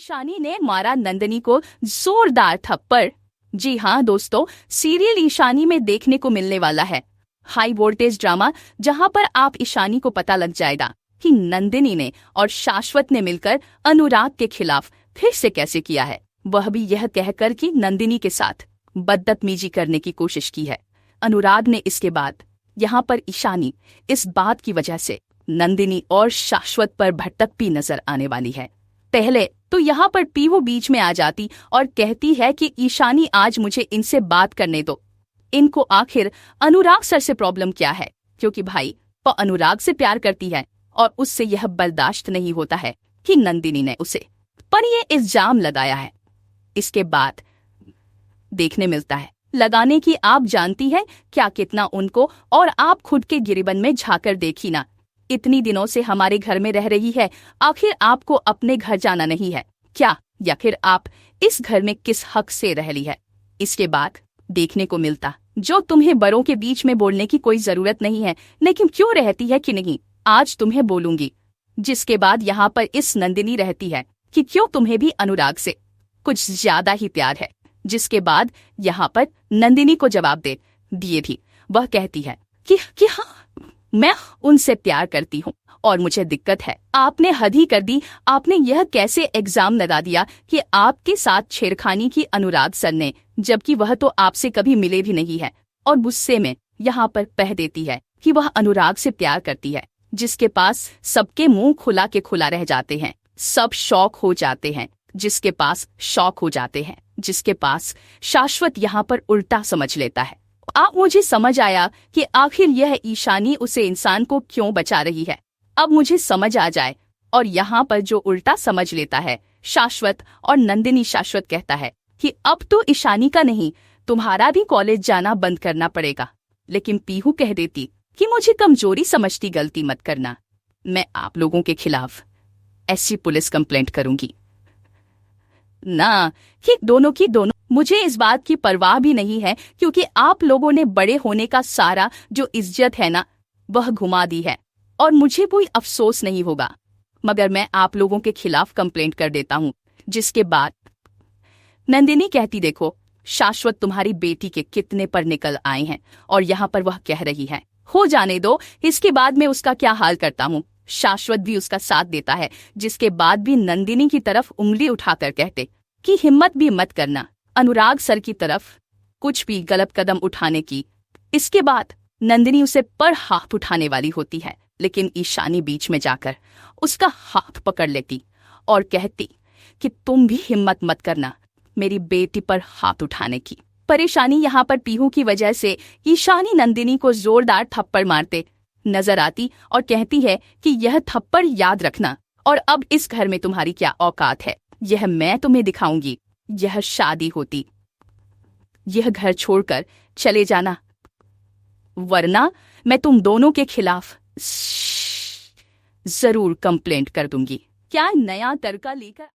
ईशानी ने मारा नंदिनी को जोरदार थप्पड़। जी हाँ दोस्तों, सीरियल ईशानी में देखने को मिलने वाला है हाई वोल्टेज ड्रामा, जहां पर आप ईशानी को पता लग जाएगा कि नंदिनी ने और शाश्वत ने मिलकर अनुराग के खिलाफ फिर से कैसे किया है, वह भी यह कहकर कि नंदिनी के साथ बदतमीजी करने की कोशिश की है। अनुराग ने इसके बाद यहाँ पर ईशानी इस बात की वजह से नंदिनी और शाश्वत पर भटकती नजर आने वाली है। पहले तो यहाँ पर पीहू बीच में आ जाती और कहती है कि ईशानी आज मुझे इनसे बात करने दो, इनको आखिर अनुराग सर से प्रॉब्लम क्या है, क्योंकि भाई वो अनुराग से प्यार करती है और उससे यह बर्दाश्त नहीं होता है कि नंदिनी ने उसे पर ये इल्जाम लगाया है। इसके बाद देखने मिलता है लगाने की आप जानती है क्या कितना उनको, और आप खुद के गिरिबन में झाकर देखी ना, इतनी दिनों से हमारे घर में रह रही है, आखिर आपको अपने घर जाना नहीं है क्या, या फिर आप इस घर में किस हक से रह ली है। इसके बाद देखने को मिलता जो तुम्हें बड़ों के बीच में बोलने की कोई जरूरत नहीं है, लेकिन क्यों रहती है कि नहीं, आज तुम्हें बोलूंगी। जिसके बाद यहाँ पर इस नंदिनी रहती है कि क्यों तुम्हें भी अनुराग से कुछ ज्यादा ही प्यार है। जिसके बाद यहाँ पर नंदिनी को जवाब दे दिए थी, वह कहती है कि हाँ मैं उनसे प्यार करती हूँ और मुझे दिक्कत है। आपने हद ही कर दी, आपने यह कैसे एग्जाम लगा दिया कि आपके साथ छेड़खानी की अनुराग सर ने, जबकि वह तो आपसे कभी मिले भी नहीं है। और गुस्से में यहाँ पर कह देती है कि वह अनुराग से प्यार करती है। जिसके पास सबके मुंह खुला के खुला रह जाते हैं, सब शौक हो जाते हैं, जिसके पास शौक हो जाते हैं, जिसके पास शाश्वत यहाँ पर उल्टा समझ लेता है। अब मुझे समझ आया कि आखिर यह ईशानी उसे इंसान को क्यों बचा रही है, अब मुझे समझ आ जाए। और यहाँ पर जो उल्टा समझ लेता है शाश्वत और नंदिनी, शाश्वत कहता है कि अब तो ईशानी का नहीं, तुम्हारा भी कॉलेज जाना बंद करना पड़ेगा। लेकिन पीहू कह देती कि मुझे कमजोरी समझती, गलती मत करना, मैं आप लोगों के खिलाफ ऐसी पुलिस कंप्लेंट करूंगी ना कि दोनों की दोनों। मुझे इस बात की परवाह भी नहीं है, क्योंकि आप लोगों ने बड़े होने का सारा जो इज्जत है ना, वह घुमा दी है और मुझे कोई अफसोस नहीं होगा, मगर मैं आप लोगों के खिलाफ कंप्लेंट कर देता हूँ। जिसके बाद नंदिनी कहती, देखो शाश्वत तुम्हारी बेटी के कितने पर निकल आए हैं, और यहाँ पर वह कह रही है हो जाने दो, इसके बाद मैं उसका क्या हाल करता हूँ। शाश्वत भी उसका साथ देता है। जिसके बाद भी नंदिनी की तरफ उंगली उठाकर कहते कि हिम्मत भी मत करना अनुराग सर की तरफ कुछ भी गलत कदम उठाने की। इसके बाद नंदिनी उसे पर हाथ उठाने वाली होती है, लेकिन ईशानी बीच में जाकर उसका हाथ पकड़ लेती और कहती कि तुम भी हिम्मत मत करना मेरी बेटी पर हाथ उठाने की। परेशानी यहाँ पर पीहू की वजह से ईशानी नंदिनी को जोरदार थप्पड़ मारते नजर आती और कहती है कि यह थप्पड़ याद रखना, और अब इस घर में तुम्हारी क्या औकात है, यह मैं तुम्हें दिखाऊंगी। यह शादी होती, यह घर छोड़कर चले जाना, वरना मैं तुम दोनों के खिलाफ जरूर कंप्लेंट कर दूंगी। क्या नया तरीका लेकर